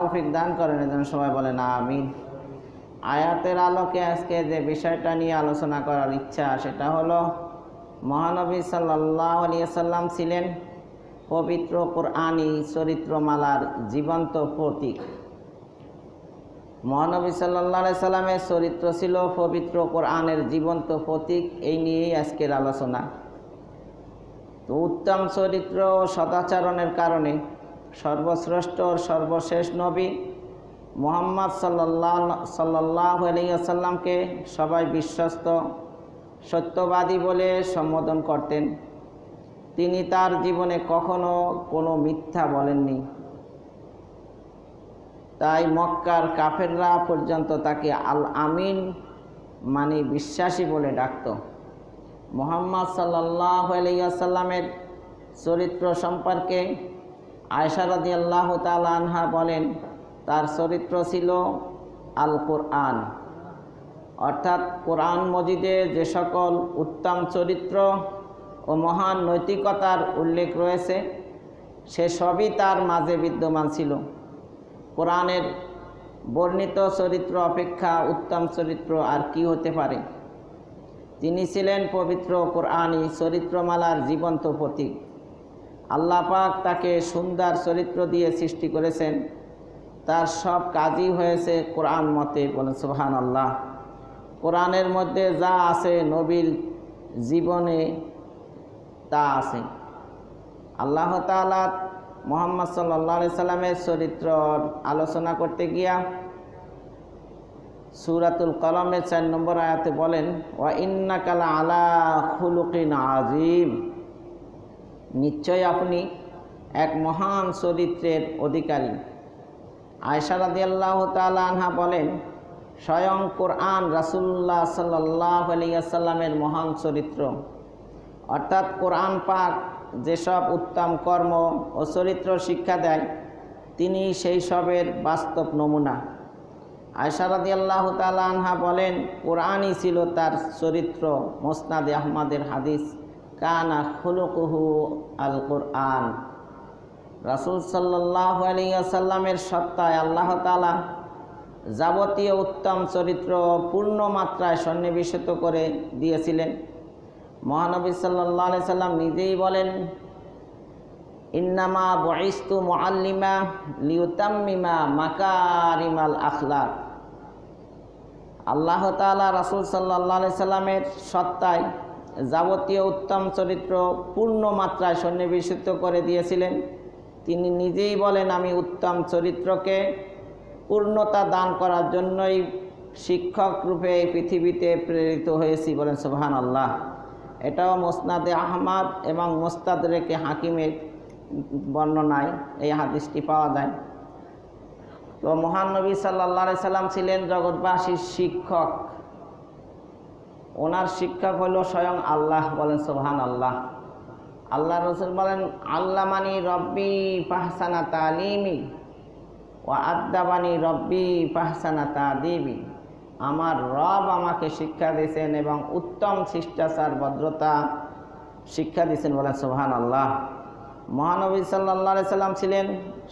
তৌফিক দান করেন যেন সবাই বলেন আমিন। আয়াতের আলোকে আজকে যে বিষয়টা নিয়ে আলোচনা করার ইচ্ছা সেটা হলো মহানবী সাল্লাল্লাহু আলাইহি ওয়াসাল্লাম ছিলেন পবিত্র কোরআনী চরিত্রমালার জীবন্ত প্রতীক। মহানবী সাল্লাল্লাহু আলাইহি সাল্লামের চরিত্র ছিল পবিত্র কোরআনের জীবন্ত প্রতীক। এই নিয়েই আজকের আলোচনা। তো উত্তম চরিত্র ও সদাচরণের কারণে সর্বশ্রেষ্ঠ সর্বশেষ নবী মুহাম্মদ সাল্লাল্লাহু আলাইহি ওয়াসাল্লামকে সবাই বিশ্বস্ত সত্যবাদী বলে সম্বোধন করতেন। তিনি তার জীবনে কখনো কোনো মিথ্যা বলেননি। তাই মক্কার কাফেররা পর্যন্ত তাকে আল আমিন মানে বিশ্বাসী বলে ডাকত। মুহাম্মদ সাল্লাল্লাহু আলাইহি ওয়াসাল্লামের চরিত্র সম্পর্কে আয়েশা রাদিয়াল্লাহু তাআলা আনহা বলেন, তার চরিত্র ছিল আল কোরআন, অর্থাৎ কোরআন মজিদে যে সকল উত্তম চরিত্র ও মহান নৈতিকতার উল্লেখ রয়েছে সে সবই তার মাঝে বিদ্যমান ছিল। কোরআনের বর্ণিত চরিত্র অপেক্ষা উত্তম চরিত্র আর কি হতে পারে। তিনি ছিলেন পবিত্র কোরআনী চরিত্রমালার জীবন্ত প্রতীক। আল্লাহ পাক তাকে সুন্দর চরিত্র দিয়ে সৃষ্টি করেছেন। তার সব কাজই হয়েছে কোরআন মতে, বলেন সুবহানাল্লাহ। কোরআনের মধ্যে যা আছে নবীর জীবনে তা আছে। আল্লাহ তাআলা মুহাম্মদ সাল্লাল্লাহু আলাইহি সাল্লামের চরিত্রর আলোচনা করতে গিয়া সূরাতুল কলমের 4 নম্বর আয়াতে বলেন, ওয়া ইন্নাকা লাআলা খুলুকিন আযীম, নিশ্চয় আপনি এক মহান চরিত্রের অধিকারী। আয়েশা রাদিয়াল্লাহু তাআলা আনহা বলেন, স্বয়ং কোরআন রাসূলুল্লাহ সাল্লাল্লাহু আলাইহি ওয়াসাল্লামের মহান চরিত্র, অর্থাৎ কোরআন পাক যেসব উত্তম কর্ম ও চরিত্র শিক্ষা দেয় তিনি সেই সবের বাস্তব নমুনা। আয়েশা রাদিয়াল্লাহু তাআলা আনহা বলেন, কোরআনই ছিল তার চরিত্র। মুসনাদে আহমদের হাদিস, কানা খুলুকুহু আল কোরআন। রাসূল সাল্লাল্লাহু আলাইহি ওয়াসাল্লামের সত্তায় আল্লাহ তাআলা যাবতীয় উত্তম চরিত্র পূর্ণ মাত্রায় সন্নিবেশিত করে দিয়েছিলেন। মহানবী সাল্লাল্লাহু আলাইহি সাল্লাম নিজেই বলেন, ইন্নামা বুইস্তু মুআল্লিমা লিউতাম্মিমা মাকারিমাল আখলাক। আল্লাহ তাআলা রাসূল সাল্লাল্লাহু আলাইহি সাল্লামের সত্তায় যাবতীয় উত্তম চরিত্র পূর্ণ মাত্রায় সন্নিবেশিত করে দিয়েছিলেন। তিনি নিজেই বলেন, আমি উত্তম চরিত্রকে পূর্ণতা দান করার জন্যই শিক্ষক রূপে এই পৃথিবীতে প্রেরিত হয়েছি, বলেন সুবহানাল্লাহ। এটাও মুসনাদে আহমদ এবং মুস্তাদরেকে হাকিমের বর্ণনায় এই হাদিসটি পাওয়া যায়। তো মহান নবী সাল্লাল্লাহু আলাইহি সাল্লাম ছিলেন জগৎবাসীর শিক্ষক। ওনার শিক্ষক হলো স্বয়ং আল্লাহ, বলেন সুবহানাল্লাহ। আল্লাহ রাসূল বলেন, আল্লামানি রব্বি ফাহসানা তালিমি ওয়া আদ্দাবানি রব্বি ফাহসানা তাদিবি। আমার রব আমাকে শিক্ষা দিয়েছেন এবং উত্তম শিষ্টাচার ভদ্রতা শিক্ষা দিয়েছেন, বলেন সুবহানাল্লাহ। মহানবী সাল্লাল্লাহু আলাইহি সাল্লাম ছিলেন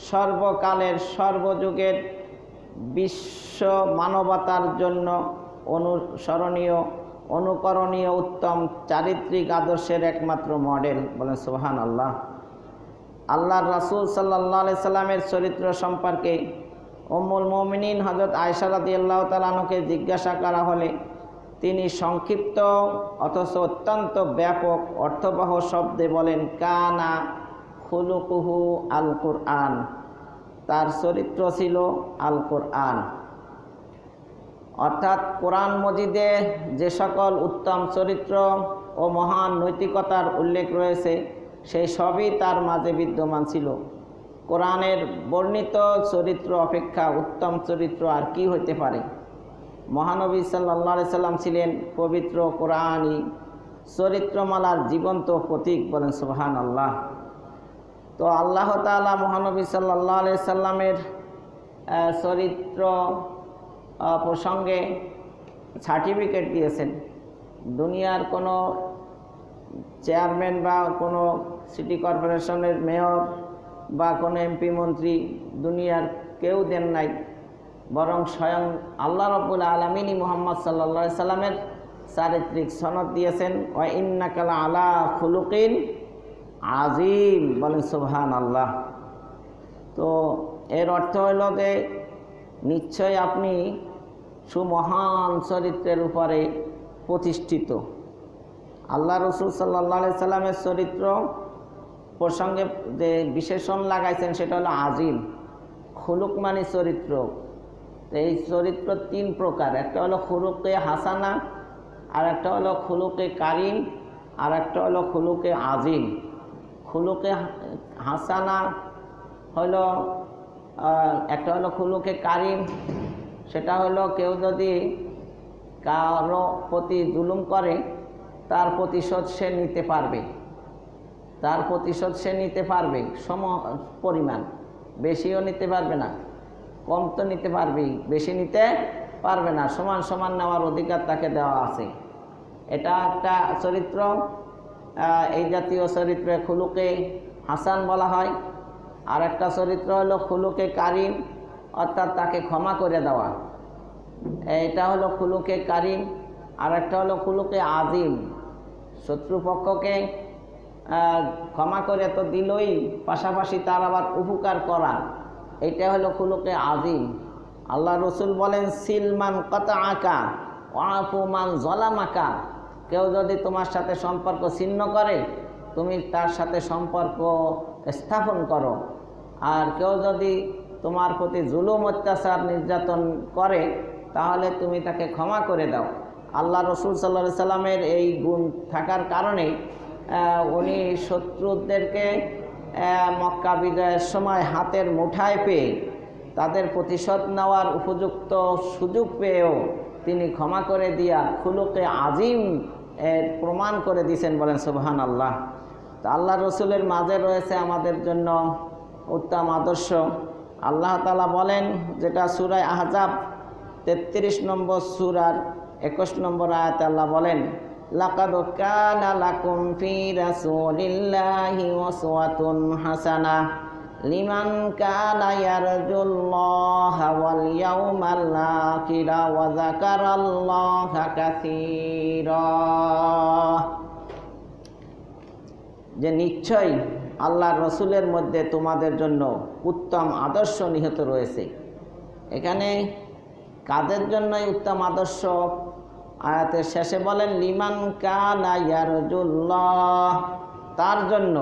সর্বকালের সর্বযুগের বিশ্ব মানবতার জন্য অনুসরণীয় অনুকরণীয় উত্তম চারিত্রিক আদর্শের একমাত্র মডেল, বলেন সুবহানাল্লাহ। আল্লাহর রাসূল সাল্লাল্লাহু আলাইহি সাল্লামের চরিত্র সম্পর্কে উম্মুল মুমিনিন হযরত আয়েশা রাদিয়াল্লাহু তাআলা আনহাকে জিজ্ঞাসা করা হলে তিনি সংক্ষিপ্ত অথচ অত্যন্ত ব্যাপক অর্থবহ শব্দে বলেন, কানা খুলুকুহু আল কোরআন, তার চরিত্র ছিল আল কোরআন। অর্থাৎ কোরআন মজিদে যে সকল উত্তম চরিত্র ও মহান নৈতিকতার উল্লেখ রয়েছে সেই সবই তার মাঝে বিদ্যমান ছিল। কোরআনের বর্ণিত চরিত্র অপেক্ষা উত্তম চরিত্র আর কি হতে পারে। মহানবী সাল্লাল্লাহু আলাইহি সাল্লাম ছিলেন পবিত্র কোরআনী চরিত্রমালার জীবন্ত প্রতীক, বলেন সুবহানাল্লাহ। তো আল্লাহ তাআলা মহানবী সাল্লাল্লাহু আলাইহি সাল্লামের চরিত্র প্রসঙ্গে সার্টিফিকেট দিয়েছেন। দুনিয়ার কোনো চেয়ারম্যান বা কোনো সিটি কর্পোরেশনের মেয়র বা কোনো এমপি মন্ত্রী দুনিয়ার কেউ দেন নাই, বরং স্বয়ং আল্লাহ রাব্বুল আলামিনই মুহাম্মদ সাল্লাল্লাহু আলাইহি সাল্লামের চারিত্রিক সনদ দিয়েছেন, ওয়া ইন্নাকা আলা খুলুকিন আজিম, বলেন সুবহানাল্লাহ। তো এর অর্থ হইল যে নিশ্চয় আপনি সুমহান চরিত্রের উপরে প্রতিষ্ঠিত। আল্লাহ রসুল সাল্লাল্লাহু আলাইহি সাল্লামের চরিত্র প্রসঙ্গে যে বিশেষণ লাগাইছেন সেটা হলো আজিম। খুলুক মানে চরিত্র। এই চরিত্র তিন প্রকার, একটা হলো খুলুকে হাসানা, আর একটা হলো খুলুকে কারিম, আর একটা হলো খুলুকে আজিম। খুলুকে হাসানা হলো একটা হলো খুলুকে কারিম, সেটা হলো কেউ যদি কারো প্রতি জুলুম করে তার প্রতিশোধ সে নিতে পারবে, তার প্রতিশোধ সে নিতে পারবে সম পরিমাণ, বেশিও নিতে পারবে না, কম তো নিতে পারবেই, বেশি নিতে পারবে না, সমান সমান নেওয়ার অধিকার তাকে দেওয়া আছে। এটা একটা চরিত্র, এই জাতীয় চরিত্রে খুলুকে হাসান বলা হয়। আর একটা চরিত্র হলো খুলুকে কারিম, অর্থাৎ তাকে ক্ষমা করে দেওয়া, এটা হলো খুলুকে কারিম। আর একটা হলো খুলুকে আজিম, শত্রুপক্ষকে ক্ষমা করে তো দিলই, পাশাপাশি তার আবার উপকার করা, এটা হলো খুলুকে আজিম। আল্লাহ রসুল বলেন, সিলমান কাতআকা ওয়াফু মান যালামাকা, কেউ যদি তোমার সাথে সম্পর্ক ছিন্ন করে তুমি তার সাথে সম্পর্ক স্থাপন করো, আর কেউ যদি তোমার প্রতি জুলুম অত্যাচার নির্যাতন করে তাহলে তুমি তাকে ক্ষমা করে দাও। আল্লাহ রসুল সাল্লাল্লাহু আলাইহি সাল্লামের এই গুণ থাকার কারণে উনি শত্রুদেরকে মক্কা বিজয়ের সময় হাতের মুঠায় পেয়ে তাদের প্রতিশোধ নেওয়ার উপযুক্ত সুযোগ পেয়েও তিনি ক্ষমা করে দিয়া খুলুকে আজিম প্রমাণ করে দিয়েছেন, বলেন সুবহানাল্লাহ। তো আল্লাহ রসুলের মাঝে রয়েছে আমাদের জন্য উত্তম আদর্শ। আল্লাহ তাআলা বলেন, যেটা সূরা আহজাব 33 নম্বর সূরার 21 নম্বর আয়াতে আল্লাহ বলেন, লাকাদ কানা লাকুম ফি রাসূলিল্লাহি উসওয়াতুন হাসানাহ লিমান কানা ইয়ারজুল্লাহা ওয়াল ইয়াউমাল আখিরা ওয়া যাকারাল্লাহা কাসীরা। যে নিশ্চয় আল্লাহর রসুলের মধ্যে তোমাদের জন্য উত্তম আদর্শ নিহিত রয়েছে। এখানে কাদের জন্যই উত্তম আদর্শ? আয়াতের শেষে বলেন, লিমান কানা ইয়ারজুল্লাহ, তার জন্য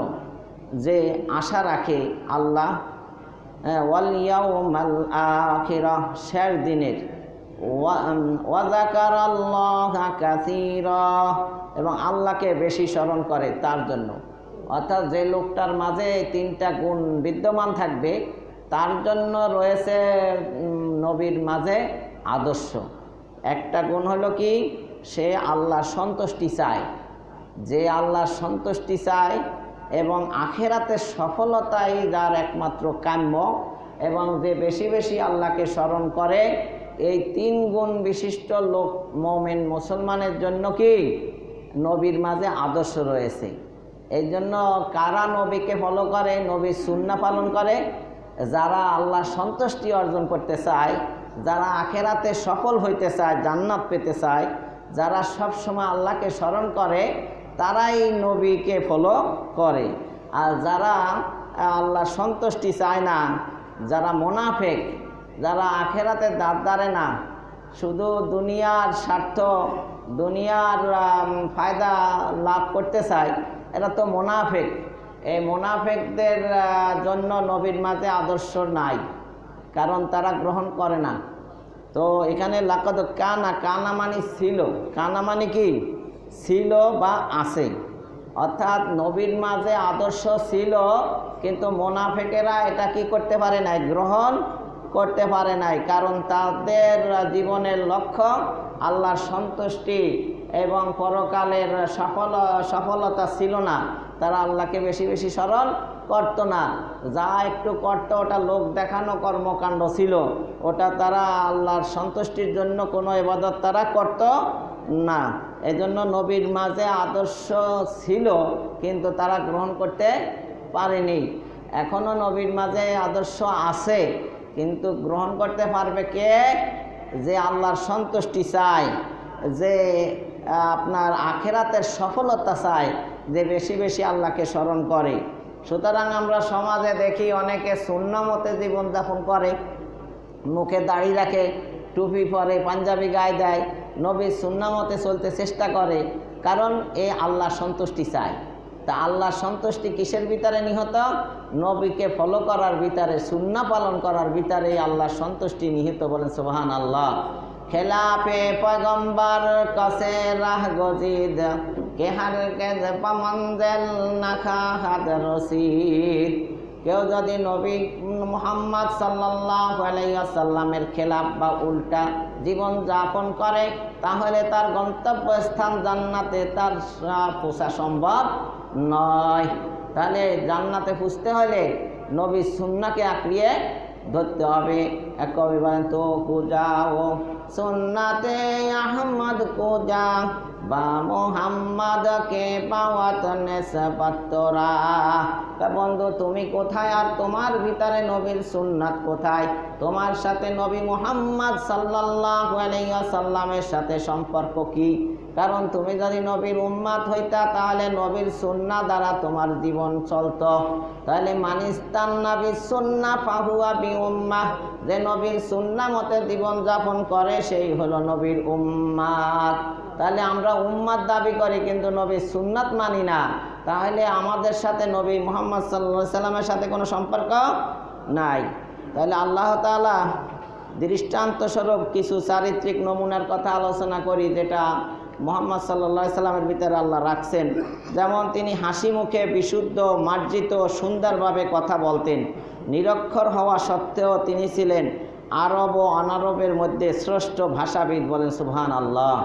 যে আশা রাখে আল্লাহ, ওয়াল ইয়াউমাল আখিরা, শেষ দিনের, ওয়া যাকারাল্লাহা কাসীরা, এবং আল্লাহকে বেশি স্মরণ করে তার জন্য। অর্থাৎ যে লোকটার মাঝে তিনটা গুণ বিদ্যমান থাকবে তার জন্য রয়েছে নবীর মাঝে আদর্শ। একটা গুণ হলো কি, সে আল্লাহর সন্তুষ্টি চায়, যে আল্লাহর সন্তুষ্টি চায় এবং আখেরাতের সফলতাই যার একমাত্র কাম্য, এবং যে বেশি বেশি আল্লাহকে স্মরণ করে, এই তিন গুণ বিশিষ্ট লোক মুমিন মুসলমানের জন্য কি নবীর মাঝে আদর্শ রয়েছে। এই জন্য কারা নবীকে ফলো করে, নবীর সুন্নাহ পালন করে? যারা আল্লাহর সন্তুষ্টি অর্জন করতে চায়, যারা আখেরাতে সফল হইতে চায়, জান্নাত পেতে চায়, যারা সব সময় আল্লাহকে স্মরণ করে, তারাই নবীকে ফলো করে। আর যারা আল্লাহর সন্তুষ্টি চায় না, যারা মুনাফিক, যারা আখেরাতে দাঁড় দাঁড়ে না, শুধু দুনিয়ার স্বার্থ, দুনিয়ার ফায়দা লাভ করতে চায়, এরা তো মুনাফিক। এই মুনাফিকদের জন্য নবীর মাঝে আদর্শ নাই, কারণ তারা গ্রহণ করে না। তো এখানে লাকাদ কানা, কানা মানে ছিল, কানা মানে কি ছিল বা আছে, অর্থাৎ নবীর মাঝে আদর্শ ছিল, কিন্তু মুনাফিকেরা এটা কি করতে পারে নাই, গ্রহণ করতে পারে নাই, কারণ তাদের জীবনের লক্ষ্য আল্লাহর সন্তুষ্টি এবং পরকালের সফলতা ছিল না। তারা আল্লাহকে বেশি বেশি স্মরণ করত না, যা একটু করত ওটা লোক দেখানো কর্মকাণ্ড ছিল, ওটা তারা আল্লাহর সন্তুষ্টির জন্য কোনো ইবাদত তারা করত না। এজন্য নবীর মাঝে আদর্শ ছিল, কিন্তু তারা গ্রহণ করতে পারেনি। এখনও নবীর মাঝে আদর্শ আছে, কিন্তু গ্রহণ করতে পারবে কে? যে আল্লাহর সন্তুষ্টি চায়, যে আপনার আখেরাতের সফলতা চায়, যে বেশি বেশি আল্লাহকে স্মরণ করে। সুতরাং আমরা সমাজে দেখি অনেকে সুন্নাহ মতে জীবনযাপন করে, মুখে দাড়ি রাখে, টুপি পরে, পাঞ্জাবি গায়ে দেয়, নবীর সুন্নাহ মতে চলতে চেষ্টা করে, কারণ এ আল্লাহর সন্তুষ্টি চায়। তা আল্লাহর সন্তুষ্টি কিসের ভিতরে নিহত? নবীকে ফলো করার ভিতরে, সুন্নাহ পালন করার ভিতরে আল্লাহর সন্তুষ্টি নিহিত। বলেন সুবহানাল্লাহ। খেলাফে পয়গম্বর কসে রাহ গজিদ কেহার কে পামঞ্জেল নাখা হাত রসিদ। কেউ যদি নবী মুহাম্মদ সাল্লাল্লাহু আলাইহি ওয়াসাল্লামের খেলাফ বা উল্টা জীবন যাপন করে, তাহলে তার গন্তব্যস্থান জান্নাতে তার পৌঁছা সম্ভব নয়। তাহলে জান্নাতে পৌঁছতে হলে নবীর সুন্নাহকে আঁকড়িয়ে ধরতে হবে। এক কবি বলেন, তো কুজাও সুন্নাতে আহমদ কুজা বা মোহাম্মদ কে পাওয়াত নিসবত তোরা। বন্ধু, তুমি কোথায় আর তোমার ভিতরে নবীর সুন্নাত কোথায়? তোমার সাথে নবী মুহাম্মদ সাল্লাল্লাহু আলাইহি ওয়াসাল্লামের সাথে সম্পর্ক কি? কারণ তুমি যদি নবীর উম্মাত হইতা, তাহলে নবীর সুন্নাহ দ্বারা তোমার জীবন চলত। তাহলে মানিস্তান নবীর সুন্নাহ ফাহুয়া বি উম্মাহ, যে নবীর সুন্নাহ মতে জীবন যাপন করে সেই হলো নবীর উম্মাত। তাহলে আমরা উম্মাত দাবি করি কিন্তু নবীর সুন্নাত মানি না, তাহলে আমাদের সাথে নবী মুহাম্মদ সাল্লাল্লাহু আলাইহি ওয়াসাল্লামের সাথে কোনো সম্পর্ক নাই। তাহলে আল্লাহ তাআলা দৃষ্টান্তস্বরূপ কিছু চারিত্রিক নমুনার কথা আলোচনা করি, যেটা মুহাম্মদ সাল্লাল্লাহু আলাইহি ওয়াসাল্লামের ভিতরে আল্লাহ রাখছেন। যেমন তিনি হাসি মুখে বিশুদ্ধ, মার্জিত, সুন্দরভাবে কথা বলতেন। নিরক্ষর হওয়া সত্ত্বেও তিনি ছিলেন আরব ও অনারবের মধ্যে শ্রেষ্ঠ ভাষাবিদ। বলেন সুবহানাল্লাহ।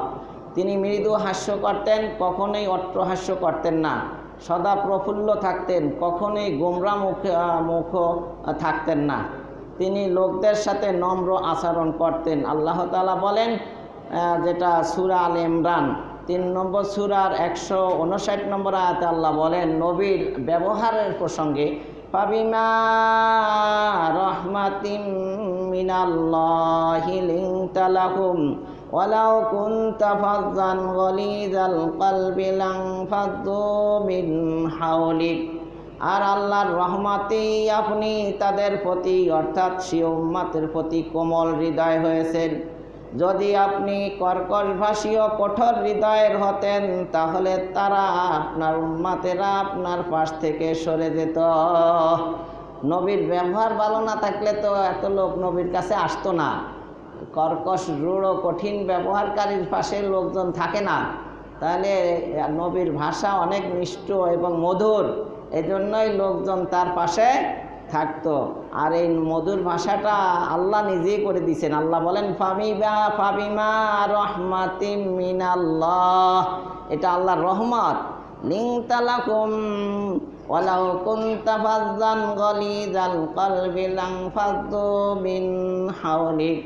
তিনি মৃদু হাস্য করতেন, কখনোই অট্টহাস্য করতেন না। সদা প্রফুল্ল থাকতেন, কখনোই গোমরা মুখ থাকতেন না। তিনি লোকদের সাথে নম্র আচরণ করতেন। আল্লাহ তাআলা বলেন, যেটা সূরা আলে ইমরান 3 নম্বর সূরার 159 নম্বর আয়াতে আল্লাহ বলেন নবীর ব্যবহারের প্রসঙ্গে, ফাবিমা রাহমাতিম মিনাল্লাহি লিনতা লাহুম ওয়ালাউ কুনতা ফাজ্জান গলিজাল কলবি লানফাদ্দু মিন হাওলিক। আর আল্লাহর রহমতেই আপনি তাদের প্রতি, অর্থাৎ সে উম্মতের প্রতি কোমল হৃদয় হয়েছেন। যদি আপনি কর্কশভাষী ও কঠোর হৃদয়ের হতেন, তাহলে তারা, আপনার উম্মতেরা আপনার পাশ থেকে সরে যেত। নবীর ব্যবহার ভালো না থাকলে তো এত লোক নবীর কাছে আসতো না। কর্কশ, রূঢ়, কঠিন ব্যবহারকারীর পাশে লোকজন থাকে না। তাহলে নবীর ভাষা অনেক মিষ্ট এবং মধুর, এজন্যই লোকজন তার পাশে থাকতো। আর এই মধুর ভাষাটা আল্লাহ নিজেই করে দিয়েছেন। আল্লাহ বলেন, ফাবিমা রাহমাতিম মিনাল্লাহ, এটা আল্লাহর রহমত। লিনতা লাকুম ওয়ালাউ কুনতা ফাজ্জান গলিজাল কলবি লানফাদ্দু মিন হাওলিক।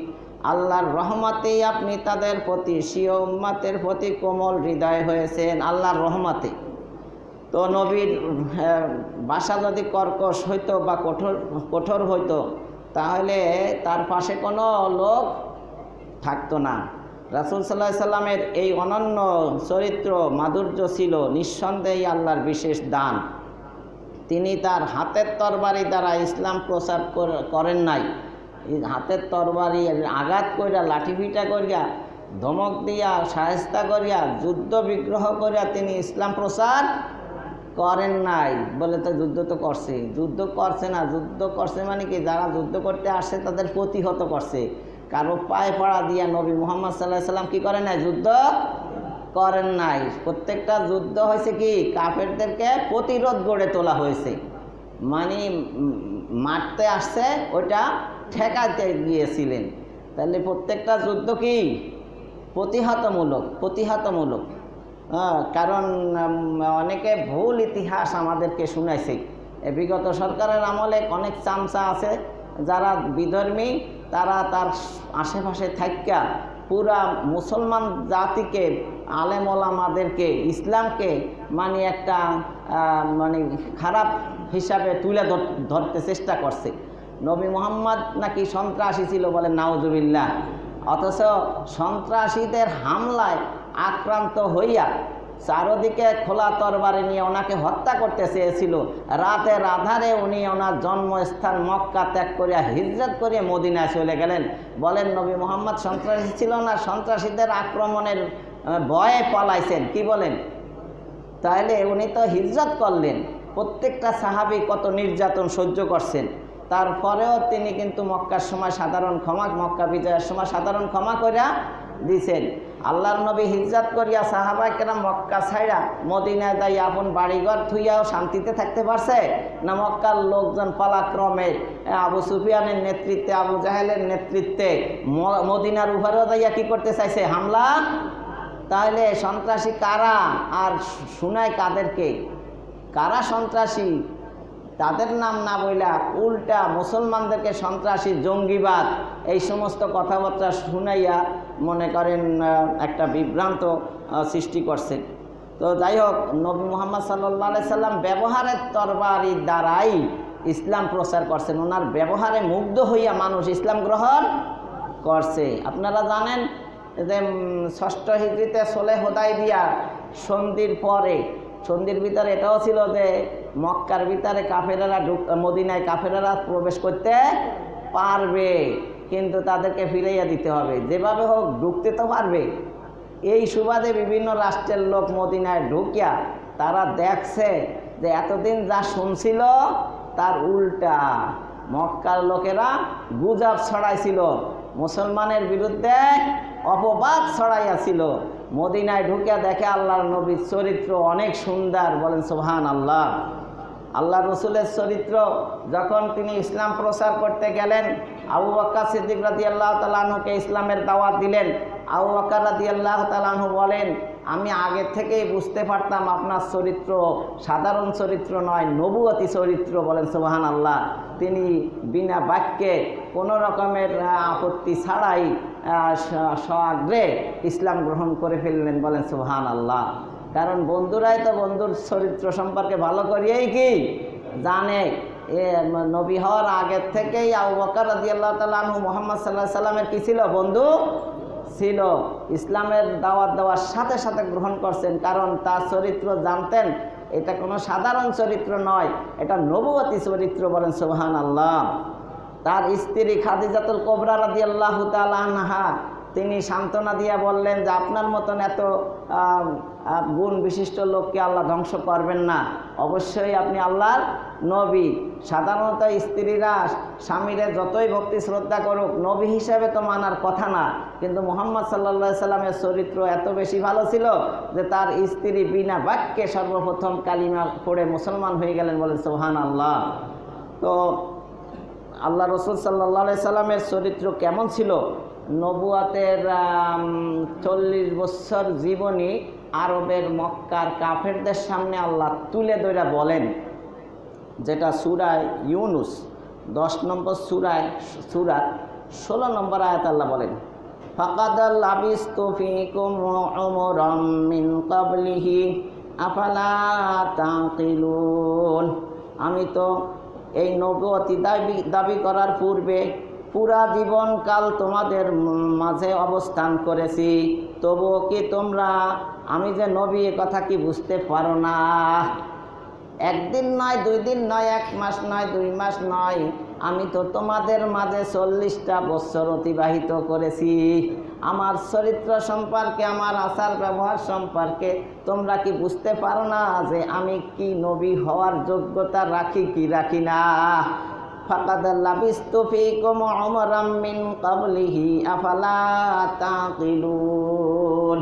আল্লাহর রহমতেই আপনি তাদের প্রতি, স্বীয় উম্মতের প্রতি কোমল হৃদয় হয়েছেন, আল্লাহর রহমতে। তো নবীর ভাষা যদি কর্কশ হইতো বা কঠোর হইতো, তাহলে তার পাশে কোনো লোক থাকতো না। রাসূল সাল্লাল্লাহু আলাইহি সাল্লামের এই অনন্য চরিত্র, মাধুর্য ছিল নিঃসন্দেহে আল্লাহর বিশেষ দান। তিনি তার হাতের তরবারি দ্বারা ইসলাম প্রচার করেন নাই। হাতের তরবারি আঘাত করিয়া, লাঠিপিটা করিয়া, ধমক দিয়া, শায়েস্তা করিয়া, যুদ্ধ বিগ্রহ করিয়া তিনি ইসলাম প্রচার করেন নাই। বলে তো যুদ্ধ তো করছে, যুদ্ধ করছে না। যুদ্ধ করছে মানে কি, যারা যুদ্ধ করতে আসছে তাদের প্রতিহত করছে। কারো পায়ে পড়া দিয়া নবী মুহাম্মদ সাল্লাল্লাহু আলাইহি সাল্লাম কি করেন নাই? যুদ্ধ করেন নাই। প্রত্যেকটা যুদ্ধ হয়েছে কি, কাফেরদেরকে প্রতিরোধ গড়ে তোলা হয়েছে। মানে মারতে আসছে, ওইটা ঠেকাতে গিয়েছিলেন। তাহলে প্রত্যেকটা যুদ্ধ কি প্রতিহতমূলক। কারণ অনেকে ভুল ইতিহাস আমাদেরকে শুনাইছে। বিগত সরকারের আমলে অনেক চামচা আছে যারা বিধর্মী, তারা তার আশেপাশে থাইকা পুরা মুসলমান জাতিকে, আলেম ওলামাদেরকে, ইসলামকে মানে একটা খারাপ হিসাবে তুলে ধরতে চেষ্টা করছে। নবী মুহাম্মদ নাকি সন্ত্রাসী ছিল, বলেন নাউজুবিল্লাহ। অথচ সন্ত্রাসীদের হামলায় আক্রান্ত হইয়া চারদিকে খোলা তরবারি নিয়ে ওনাকে হত্যা করতে চেয়েছিল। রাতের আধারে উনি ওনার জন্মস্থান মক্কা ত্যাগ করিয়া হিজরত করিয়া মদিনায় চলে গেলেন। বলেন নবী মুহাম্মদ সন্ত্রাসী ছিল না, সন্ত্রাসীদের আক্রমণের ভয়ে পালাইছেন? কি বলেন? তাহলে উনি তো হিজরত করলেন। প্রত্যেকটা সাহাবী কত নির্যাতন সহ্য করছেন, তারপরেও তিনি কিন্তু মক্কার সময় মক্কা বিজয়ের সময় সাধারণ ক্ষমা করিয়া দিছেন। আল্লাহর নবী হিজরত করিয়া সাহাবায়ে কেরাম মক্কা ছাইড়া মদিনায় যাই আপন বাড়িঘর থুইয়াও শান্তিতে থাকতে পারছে না? মক্কার লোকজন পালাক্রমে আবু সুফিয়ানের নেতৃত্বে, আবু জাহেলের নেতৃত্বে মদিনার উপরেও যাইয়া কি করতে চাইছে? হামলা। তাহলে সন্ত্রাসী কারা? আর শুনায় কাদেরকে? কারা সন্ত্রাসী? তাদের নাম না বইলা উল্টা মুসলমানদেরকে সন্ত্রাসী, জঙ্গিবাদ এই সমস্ত কথাবার্তা শুনাইয়া মনে করেন একটা বিভ্রান্ত সৃষ্টি করছে। তো যাই হোক, নবী মুহাম্মদ সাল্লাল্লাহু আলাইহি সাল্লাম ব্যবহারের তরবারির দ্বারাই ইসলাম প্রচার করছেন। ওনার ব্যবহারে মুগ্ধ হইয়া মানুষ ইসলাম গ্রহণ করছে। আপনারা জানেন যে ৬ষ্ঠ হিজরিতে সুলহ হুদায়বিয়া সন্ধির পরে, সন্ধির ভিতরে এটাও ছিল যে মক্কার ভিতরে কাফেরেরা মদিনায় কাফেরেরা প্রবেশ করতে পারবে, কিন্তু তাদেরকে ফিরাইয়া দিতে হবে। যেভাবে হোক ঢুকতে তো পারবে। এই সুবাদে বিভিন্ন রাষ্ট্রের লোক মদিনায় ঢুকিয়া তারা দেখছে যে এতদিন যা শুনছিল তার উল্টা। মক্কার লোকেরা গুজব ছড়াইছিল, মুসলমানের বিরুদ্ধে অপবাদ ছড়াইয়াছিল। মদিনায় ঢুকিয়া দেখে আল্লাহর নবীর চরিত্র অনেক সুন্দর, বলেন সুবহানাল্লাহ। আল্লাহ রসুলের চরিত্র যখন তিনি ইসলাম প্রচার করতে গেলেন, আবু বকর সিদ্দিক রাদিয়াল্লাহু তাআলা আনহুকে ইসলামের দাওয়াত দিলেন। আবু বকর রাদিয়াল্লাহু তাআলা আনহু বলেন, আমি আগে থেকেই বুঝতে পারতাম আপনার চরিত্র সাধারণ চরিত্র নয়, নবুয়তি চরিত্র, বলেন সুবহানাল্লাহ। তিনি বিনা বাক্যে কোনো রকমের আপত্তি ছাড়াই সআগ্রহে ইসলাম গ্রহণ করে ফেললেন, বলেন সুবহানাল্লাহ। কারণ বন্ধুরাই তো বন্ধুর চরিত্র সম্পর্কে ভালো করিয়েই কি জানে। নবী হওয়ার আগের থেকেই আবু বকর রাদিয়াল্লাহু তাআলা আনহু মুহাম্মদ সাল্লাল্লাহু আলাইহি সাল্লামের কি ছিল? বন্ধু ছিল। ইসলামের দাওয়াত দেওয়ার সাথে সাথে গ্রহণ করছেন, কারণ তার চরিত্র জানতেন এটা কোনো সাধারণ চরিত্র নয়, এটা নবুয়তি চরিত্র, বলেন সুবহানাল্লাহ। তার স্ত্রী খাদিজাতুল কুবরা রাদিয়াল্লাহু তাআলা আনহা তিনি সান্ত্বনা দিয়া বললেন যে আপনার মতন এত গুণ বিশিষ্ট লোককে আল্লাহ ধ্বংস করবেন না, অবশ্যই আপনি আল্লাহর নবী। সাধারণত স্ত্রীরা স্বামীরে যতই ভক্তি শ্রদ্ধা করুক, নবী হিসাবে তো মানার কথা না, কিন্তু মুহাম্মদ সাল্লাল্লাহু আলাইহি সাল্লামের চরিত্র এত বেশি ভালো ছিল যে তার স্ত্রী বিনা বাক্যে সর্বপ্রথম কালিমা পড়ে মুসলমান হয়ে গেলেন, বলেন সুবহানাল্লাহ। তো আল্লাহ রসুল সাল্লাল্লাহু আলাইহি সাল্লামের চরিত্র কেমন ছিল? নবুয়াতের 40 বছর জীবনী আরবের মক্কার কাফেরদের সামনে আল্লাহ তুলে ধরে বলেন, যেটা সূরায়ে ইউনুস 10 নম্বর সূরার 16 নম্বর আয়াত আল্লাহ বলেন, ফাকাদ লাবিস্তু ফীকুম উমরাম মিন ক্বাবলিহি আফালা তাকিলুন। আমি তো এই নবুয়তি দাবি করার পূর্বে পুরা জীবনকাল তোমাদের মাঝে অবস্থান করেছি, তবুও কি তোমরা আমি যে নবী এ কথা কি বুঝতে পারো না? একদিন নয়, 2 দিন নয়, 1 মাস নয়, 2 মাস নয়, আমি তো তোমাদের মাঝে 40টা বছর অতিবাহিত করেছি। আমার চরিত্র সম্পর্কে, আমার আচার ব্যবহার সম্পর্কে তোমরা কি বুঝতে পারো না যে আমি কি নবী হওয়ার যোগ্যতা রাখি কি রাখি না? ফাকাদ লাবিস্তু ফীকুম উমরাম মিন ক্বাবলিহি আফালা তাকিলুন।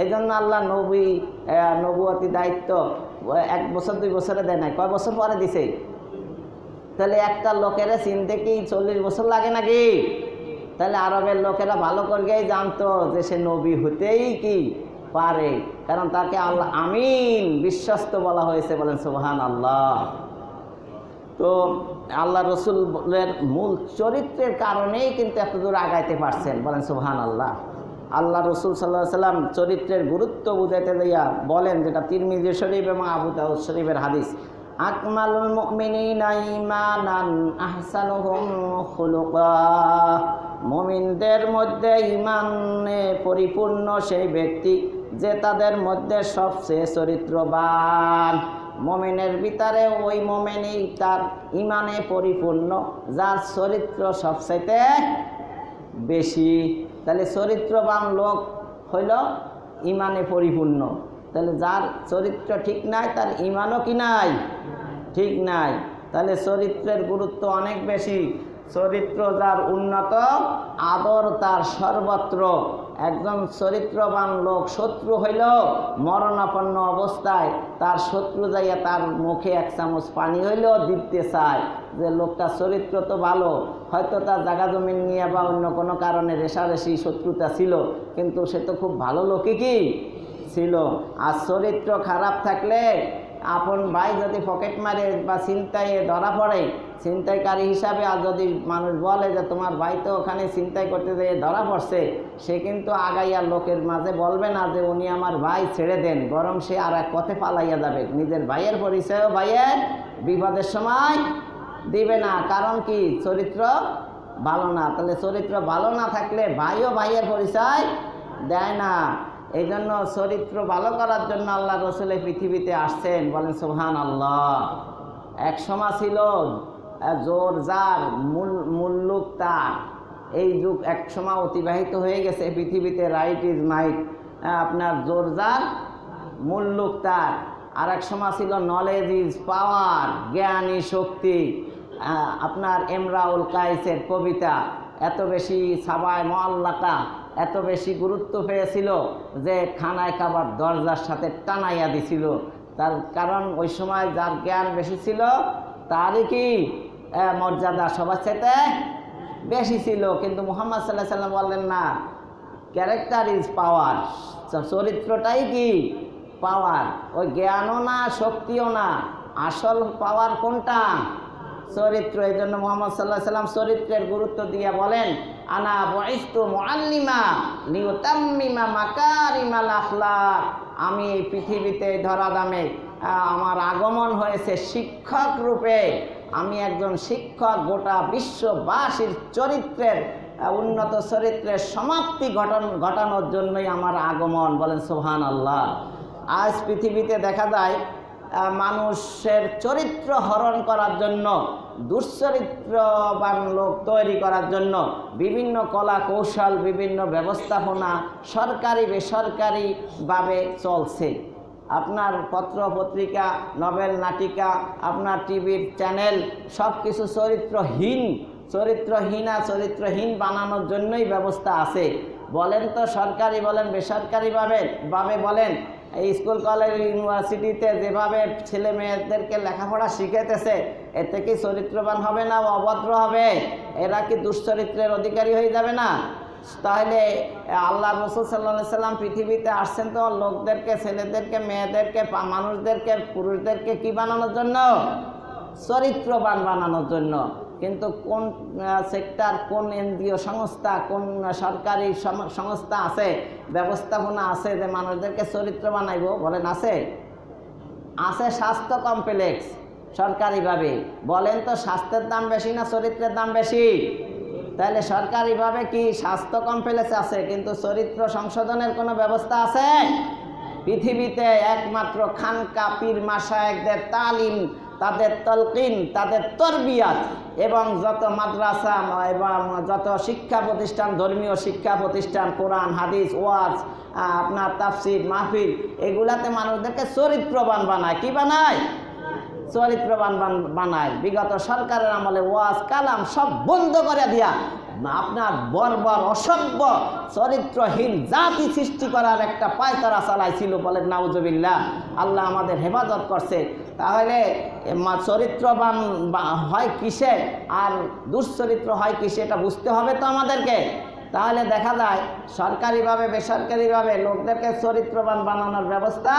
এজন্য আল্লাহ নবুয়তি দায়িত্ব 1 বছর 2 বছরে দেয় নাই, কয় বছর পরে দিছে? তাহলে একটা লোকেরা চিনতে কি 40 বছর লাগে নাকি? তাহলে আরবের লোকেরা ভালো করেই জানতো যে সে নবী হতেই কি পারে, কারণ তাকে আল্লাহ আমিন বিশ্বস্ত বলা হয়েছে, বলেন সুবহানাল্লাহ। তো আল্লাহ রসুলের মূল চরিত্রের কারণেই কিন্তু এত দূর আগাইতে পারছেন, বলেন সুবহানাল্লাহ। আল্লাহ রসুল সাল্লাল্লাহু আলাইহি সাল্লাম চরিত্রের গুরুত্ব বুঝাইতে যাইয়া বলেন, যেটা তিরমিজি শরীফ এবং আবু দাউদ শরীফের হাদিস, আকমালুল মুমিনিনা ঈমানান আহসানুহুম খুলুকা। মুমিনদের মধ্যে ঈমানে পরিপূর্ণ সেই ব্যক্তি যে তাদের মধ্যে সবচেয়ে চরিত্রবান। মুমিনের ভিতরে ওই মুমিনই তার ঈমানে পরিপূর্ণ যার চরিত্র সবচেয়ে বেশি। তাহলে চরিত্রবান লোক হইল ঈমানে পরিপূর্ণ। তাহলে যার চরিত্র ঠিক নাই তার ঈমানও কি নাই, ঠিক নাই। তাহলে চরিত্রের গুরুত্ব অনেক বেশি। চরিত্র যার উন্নত, আদর তার সর্বত্র। একজন চরিত্রবান লোক শত্রু হইল মরণাপন্ন অবস্থায় তার শত্রু যাইয়া তার মুখে এক চামচ পানি হইলেও দিতে চায় যে লোকটার চরিত্র তো ভালো, হয়তো তার জায়গা জমিন নিয়ে বা অন্য কোনো কারণে রেষারেষি শত্রুতা ছিল, কিন্তু সে তো খুব ভালো লোকই কি ছিল। আর চরিত্র খারাপ থাকলে আপন ভাই যদি পকেট মারে বা ছিনতাইয়ে ধরা পড়ে, ছিনতাইকারী হিসাবে আর যদি মানুষ বলে যে তোমার ভাই তো ওখানে ছিনতাই করতে যেয়ে ধরা পড়ছে, সে কিন্তু আগাইয়া লোকের মাঝে বলবে না যে উনি আমার ভাই, ছেড়ে দেন, বরং সে আর এক পথে পালাইয়া যাবে। নিজের ভাইয়ের পরিচয়ও ভাইয়ের বিপদের সময় দিবে না। কারণ কি? চরিত্র ভালো না। তাহলে চরিত্র ভালো না থাকলে ভাইও ভাইয়ের পরিচয় দেয় না। এই জন্য চরিত্র ভালো করার জন্য আল্লাহ রসুল এই পৃথিবীতে আসছেন। বলেন সুবহানাল্লাহ। এক সময় ছিল জোর যার মুল্লুক তার, এই যুগ এক সময় অতিবাহিত হয়ে গেছে পৃথিবীতে। রাইট ইজ মাইট, আপনার জোর যার মুল্লুক তার। আর এক সময় ছিল নলেজ ইজ পাওয়ার, জ্ঞানী শক্তি। আপনার ইমরাউল কায়েসের কবিতা এত বেশি সাবায় মুআল্লাকা এত বেশি গুরুত্ব পেয়েছিল যে খানায় কাবার দরজার সাথে টানাইয়া দিছিল। তার কারণ ওই সময় যার জ্ঞান বেশি ছিল তারই কি মর্যাদা সবার সাথে বেশি ছিল। কিন্তু মুহাম্মদ সাল্লাল্লাহু আলাইহি ওয়াসাল্লাম বললেন না, ক্যারেক্টার ইজ পাওয়ার, চরিত্রটাই কি পাওয়ার। ওই জ্ঞানও না, শক্তিও না, আসল পাওয়ার কোনটা? চরিত্র। এই জন্য মুহাম্মদ সাল্লাল্লাহু আলাইহি ওয়াসাল্লাম চরিত্রের গুরুত্ব দিয়ে বলেন, আনা বুইসতু মুআল্লিমা লিউতাম্মিমা মাকারিমাল আখলাক। আমি এই পৃথিবীতে ধরাধামে আমার আগমন হয়েছে শিক্ষক রূপে। আমি একজন শিক্ষক, গোটা বিশ্ববাসীর চরিত্রের উন্নত চরিত্রের সমাপ্তি ঘটানোর জন্যই আমার আগমন। বলেন সুবহানাল্লাহ। আজ পৃথিবীতে দেখা যায় মানুষের চরিত্র হরণ করার জন্য, দুশ্চরিত্রবান লোক তৈরি করার জন্য বিভিন্ন কলা কৌশল, বিভিন্ন ব্যবস্থাপনা সরকারি বেসরকারিভাবে চলছে। আপনার পত্র পত্রিকা, নভেল, নাটিকা, আপনার টিভির চ্যানেল সব কিছু চরিত্রহীন বানানোর জন্যই ব্যবস্থা আছে। বলেন তো সরকারি বলেন বেসরকারিভাবে বলেন, এই স্কুল কলেজ ইউনিভার্সিটিতে যেভাবে ছেলে মেয়েদেরকে লেখাপড়া শিখাইতেছে, এতে কি চরিত্রবান হবে না অভদ্র হবে? এরা কি দুশ্চরিত্রের অধিকারী হয়ে যাবে না? তাহলে আল্লাহ রাসূল সাল্লাল্লাহু আলাইহি সাল্লাম পৃথিবীতে আসছেন তো লোকদেরকে, ছেলেদেরকে, মেয়েদেরকে, মানুষদেরকে, পুরুষদেরকে কি বানানোর জন্য? চরিত্রবান বানানোর জন্য। কিন্তু কোন সেক্টর, কোন এনজিও সংস্থা, কোন সরকারি সংস্থা আছে, ব্যবস্থাপনা আছে যে মানুষদেরকে চরিত্র বানাইব? বলেন আছে? আছে স্বাস্থ্য কমপ্লেক্স সরকারিভাবে। বলেন তো স্বাস্থ্যের দাম বেশি না চরিত্রের দাম বেশি? তাহলে সরকারিভাবে কি স্বাস্থ্য কমপ্লেক্স আছে, কিন্তু চরিত্র সংশোধনের কোনো ব্যবস্থা আছে? পৃথিবীতে একমাত্র খানকা, পীর, মাশায়েখদের তালিম, তাদের তলকিন, তাদের তরবিয়াত এবং যত মাদ্রাসা এবং যত শিক্ষা প্রতিষ্ঠান, ধর্মীয় শিক্ষা প্রতিষ্ঠান, কোরআন, হাদিস, ওয়াজ, আপনার তাফসির, মাহফিল, এগুলাতে মানুষদেরকে চরিত্রবান বানায়। কি বানায়? চরিত্রবান বানায়। বিগত সরকারের আমলে ওয়াজ কালাম সব বন্ধ করে দিয়া আপনার বর্বর, অসভ্য, চরিত্রহীন জাতি সৃষ্টি করার একটা পায়তারা চালাইছিল। বলেন নাউজুবিল্লাহ। আল্লাহ আমাদের হেফাজত করছে। তাহলে চরিত্রবান হয় কিসে আর দুশ্চরিত্র হয় কিসে, এটা বুঝতে হবে তো আমাদেরকে। তাহলে দেখা যায় সরকারিভাবে বেসরকারিভাবে লোকদেরকে চরিত্রবান বানানোর ব্যবস্থা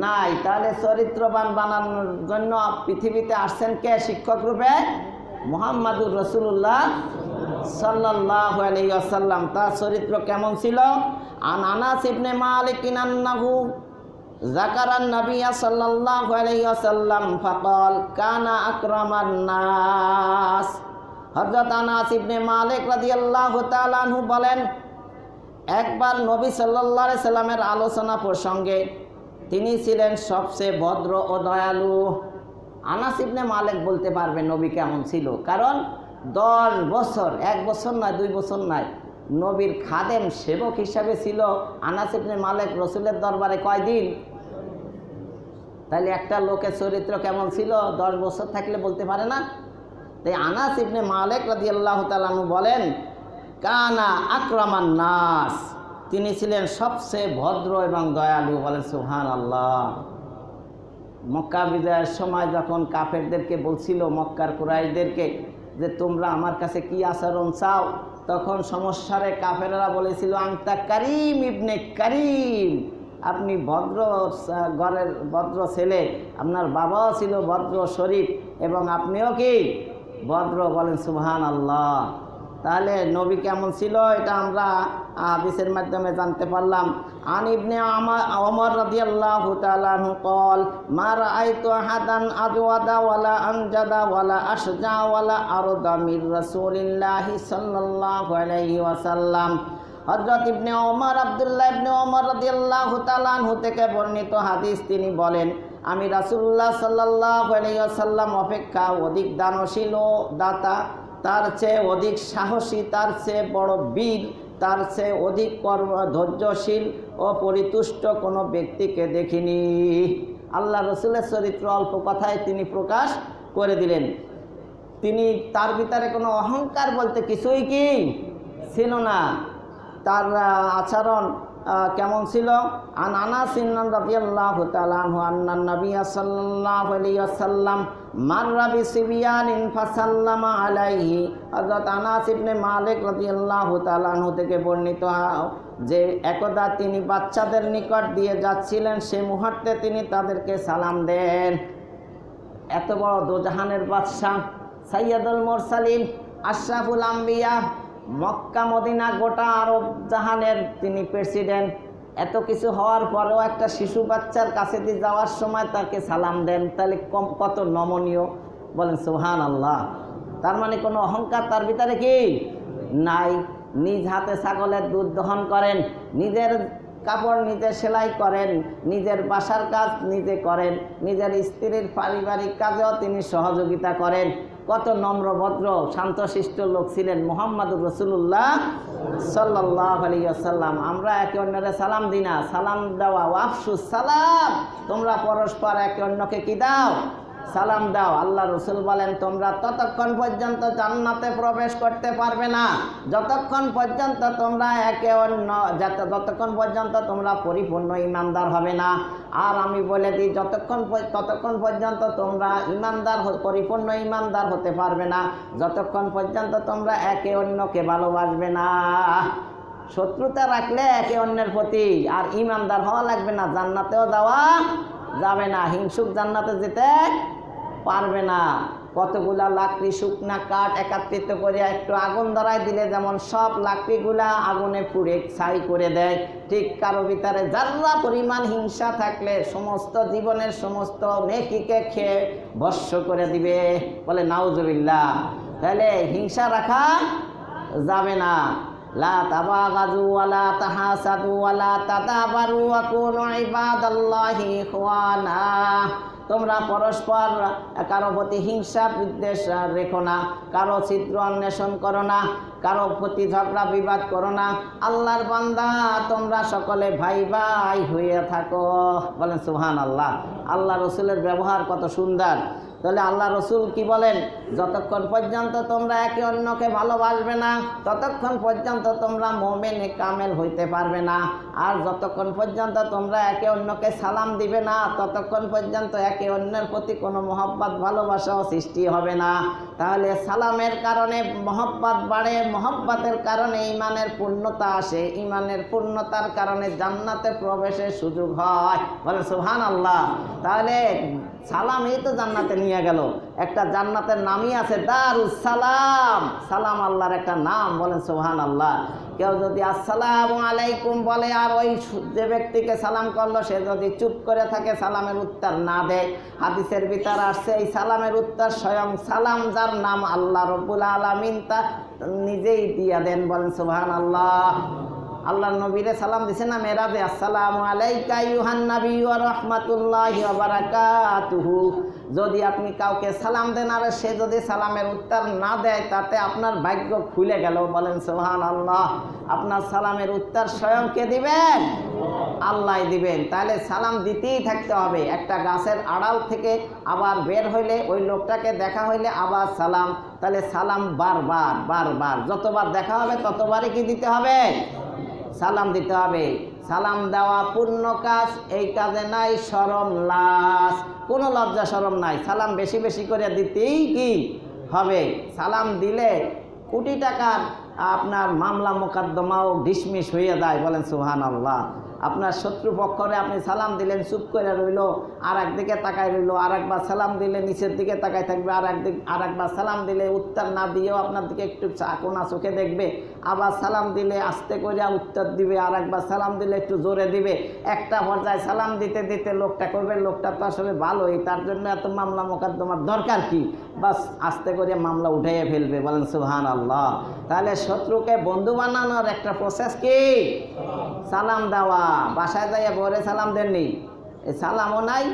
নাই। তাহলে চরিত্রবান বানানোর জন্য পৃথিবীতে আসছেন কে শিক্ষক রূপে? মুহাম্মাদুর রাসূলুল্লাহ সাল্লাল্লাহু আলাইহি ওয়াসাল্লাম। তার চরিত্র কেমন ছিল? আনাস ইবনে মালিক আন্নাহু যাকারান নবিয়া সাল্লাল্লাহু আলাইহি ওয়াসাল্লাম ফাকাল কানা আকরামান নাস। হযরত আনাস ইবনে মালিক রাদিয়াল্লাহু তাআলা আনহু বলেন, একবার নবী সাল্লাল্লাহু আলাইহি সাল্লামের আলোচনা প্রসঙ্গে তিনি ছিলেন সবচেয়ে ভদ্র ও দয়ালু। আনাস ইবনে মালিক বলতে পারবে নবী কেমন ছিল, কারণ 10 বছর, 1 বছর নয় 2 বছর নয়, নবীর খাদেম সেবক হিসাবে ছিল আনাস ইবনে মালিক রসুলের দরবারে কয়দিন? তাহলে একটা লোকের চরিত্র কেমন ছিল 10 বছর থাকলে বলতে পারে না? তাই আনাস ইবনে মালিক রাদিয়াল্লাহু তাআলা আনহু বলেন, কানা আকরামান নাস, তিনি ছিলেন সবচেয়ে ভদ্র এবং দয়ালু। বলেন সুবহানাল্লাহ। মক্কা বিজয়ের সময় যখন কাফেরদেরকে বলছিল, মক্কার কুরাইশদেরকে, যে তোমরা আমার কাছে কি আচরণ চাও, তখন সমস্যারে কাফেররা বলেছিল, আনতা কারিম ইবনে কারিম, আপনি ভদ্র ঘরের ভদ্র ছেলে, আপনার বাবাও ছিল ভদ্র শরীফ এবং আপনিও কি ভদ্র। বলেন সুবহানাল্লাহ। তাহলে নবী কেমন ছিল এটা আমরা হাদিসের মাধ্যমে জানতে পারলাম। আন ইবনে ওমর রাদিয়াল্লাহু তাআলা আনহু قال ما رايت احدا اجود ولا امجد ولا اشجع ولا ارضى من رسول الله صلى الله عليه وسلم। হযরত ইবনে ওমর আব্দুল্লাহ ইবনে ওমর রাদিয়াল্লাহু তাআলা আনহু থেকে বর্ণিত হাদিস, তিনি বলেন, আমি রাসূলুল্লাহ সাল্লাল্লাহু আলাইহি ওয়াসাল্লাম অপেক্ষা অধিক দানশীল ও দাতা, তার চেয়ে অধিক সাহসী, তার চেয়ে বড় বীর, তার চেয়ে অধিক ধৈর্যশীল ও পরিতুষ্ট কোনো ব্যক্তিকে দেখিনি। আল্লাহ রসুলের চরিত্র অল্প কথায় তিনি প্রকাশ করে দিলেন। তিনি তার ভিতরে কোনো অহংকার বলতে কিছুই কি ছিল না। তার আচরণ কেমন ছিল? আন আনাস রাদিয়াল্লাহু তাআলা আনহু আন্না নবিয়্য সাল্লাল্লাহু আলাইহি ওয়াসাল্লাম মাররা বিসিবিয়ানিন ফাসাল্লামা আলাইহি। হযরত আনাস ইবনে মালিক রাদিয়াল্লাহু তাআলা আনহু থেকে বর্ণিত যে একদা তিনি বাচ্চাদের নিকট দিয়ে যাচ্ছিলেন, সে মুহূর্তে তিনি তাদেরকে সালাম দেন। এত বড় দোজাহানের বাদশা, সাইয়্যিদুল মুরসালিন, আশরাফুল আম্বিয়া, মক্কা মদিনা গোটা আরব জাহানের তিনি প্রেসিডেন্ট, এত কিছু হওয়ার পরেও একটা শিশু বাচ্চার কাছে দিয়ে যাওয়ার সময় তাকে সালাম দেন, তাহলে কত নমনীয়। বলেন সুবহানাল্লাহ। তার মানে কোনো অহংকার তার ভিতরে কি নাই। নিজ হাতে ছাগলের দুধ দহন করেন, নিজের কাপড় নিজে সেলাই করেন, নিজের বাসার কাজ নিজে করেন, নিজের স্ত্রীর পারিবারিক কাজেও তিনি সহযোগিতা করেন। কত নম্রভদ্র শান্তশিষ্ট লোক ছিলেন মুহাম্মদুর রাসূলুল্লাহ সাল্লাল্লাহু আলাইহি ওয়াসাল্লাম। আমরা একে অন্যের সালাম দিই না? সালাম দেওয়া, ওয়াফসুস সালাম, তোমরা পরস্পর একে অন্যকে কি দাও? সালাম দাও। আল্লাহ রসুল বলেন, তোমরা ততক্ষণ পর্যন্ত জান্নাতে প্রবেশ করতে পারবে না যতক্ষণ পর্যন্ত তোমরা একে অন্য যতক্ষণ পর্যন্ত তোমরা পরিপূর্ণ ইমানদার হবে না। আর আমি বলে দিই, ততক্ষণ পর্যন্ত তোমরা ইমানদার পরিপূর্ণ ইমানদার হতে পারবে না যতক্ষণ পর্যন্ত তোমরা একে অন্যকে ভালোবাসবে না। শত্রুতা রাখলে একে অন্যের প্রতি, আর ইমানদার হওয়া লাগবে না, জান্নাতেও যাওয়া যাবে না। হিংসুক জান্নাতে যেতে পারবে না। কতগুলা লাকড়ি শুকনা কাঠ একত্রিত করে একটু আগুন ধরায় দিলে যেমন সব লাকড়িগুলা আগুনে পুড়ে ছাই করে দেয়, ঠিক কারো ভিতরে যারা পরিমাণ হিংসা থাকলে সমস্ত জীবনের সমস্ত নেকিকে খেয়ে ভস্ম করে দিবে। বলে নাউজুবিল্লাহ। তাহলে হিংসা রাখা যাবে না। লা তাবাগাজু ওয়ালা তাহাসাদু ওয়ালা তাদাবারু ওয়া কুনু ইবাদাল্লাহি ইখওয়ানা। তোমরা পরস্পর কারো প্রতি হিংসা বিদ্বেষ রেখো না, কারো ছিদ্র অন্বেষণ করো না, কারো প্রতি ঝগড়া বিবাদ করো না। আল্লাহর বান্দা তোমরা সকলে ভাই ভাই হয়ে থাকো। বলেন সুবহানাল্লাহ। আল্লাহ রসুলের ব্যবহার কত সুন্দর। তাহলে আল্লাহ রসুল কি বলেন? যতক্ষণ পর্যন্ত তোমরা একে অন্যকে ভালোবাসবে না ততক্ষণ পর্যন্ত তোমরা মুমিনে কামেল হইতে পারবে না। আর যতক্ষণ পর্যন্ত তোমরা একে অন্যকে সালাম দিবে না ততক্ষণ পর্যন্ত একে অন্যের প্রতি কোনো মহব্বত ভালোবাসাও সৃষ্টি হবে না। তাহলে সালামের কারণে মহব্বত বাড়ে, মহব্বতের কারণে ইমানের পূর্ণতা আসে, ইমানের পূর্ণতার কারণে জান্নাতে প্রবেশের সুযোগ হয়। বলে সুবহানাল্লাহ। তাহলে সালাম এই তো জান্নাতে নিয়ে নিয়ে গেল। একটা জান্নাতের নামই আছে দারুস সালাম, সালাম আল্লাহর একটা নাম, বলেন সুবহানাল্লাহ। কেউ যদি আসসালামু আলাইকুম বলে আর ওই যে ব্যক্তিকে সালাম করলো সে যদি চুপ করে থাকে, সালামের উত্তর না দেয়, হাদিসের ভিতরে আসছে এই সালামের উত্তর স্বয়ং সালাম যার নাম আল্লাহ রব্বুল আলামিন তা নিজেই দিয়া দেন, বলেন সুবহানাল্লাহ। আল্লাহর নবীরে সালাম দিছে না মেরাজে, আসসালামু আলাইকা আইয়ুহান নাবিয়্যু ওয়া রাহমাতুল্লাহি ওয়া বারাকাতুহু। যদি আপনি কাউকে সালাম দেন আর সে যদি সালামের উত্তর না দেয় তাতে আপনার ভাগ্য খুলে গেল, বলেন সুবহানাল্লাহ। আপনার সালামের উত্তর স্বয়ং কে দিবেন? আল্লাহ দিবেন। তাহলে সালাম দিতেই থাকতে হবে। একটা গাছের আড়াল থেকে আবার বের হইলে ওই লোকটাকে দেখা হইলে আবার সালাম, তাহলে সালাম বারবার বারবার যতবার দেখা হবে ততবারই কি দিতে হবে? সালাম দিতে হবে। সালাম দেওয়া পূর্ণ কাজ, এই কাজে নাই শরম লাজ, কোনো লজ্জা শরম নাই। সালাম বেশি বেশি করে দিতেই কি হবে। সালাম দিলে কোটি টাকার আপনার মামলা মোকদ্দমাও ডিসমিস হয়ে যায়, বলেন সুবহানাল্লাহ। আপনার শত্রুপক্ষরে আপনি সালাম দিলেন, চুপ করে রইল, আর একদিকে তাকায় রইল, আর একবার সালাম দিলে নিচের দিকে তাকায় থাকবে, আর একবার সালাম দিলে উত্তর না দিয়েও আপনার দিকে একটু কোনা চোখে দেখবে, আবার সালাম দিলে আস্তে করে উত্তর দিবে, আর একবার সালাম দিলে একটু জোরে দিবে। একটা পর্যায়ে সালাম দিতে দিতে লোকটা করবে, লোকটা তো আসলে ভালোই, তার জন্য এত মামলা মোকদ্দমার দরকার কি, বাস আস্তে করে মামলা উঠাইয়ে ফেলবে, বলেন সুবহানাল্লাহ। তাহলে শত্রুকে বন্ধু বানানোর একটা প্রসেস কি? সালাম দেওয়া। বাসায় যাইয়া বরে সালাম দেননি, এই সালামও নাই।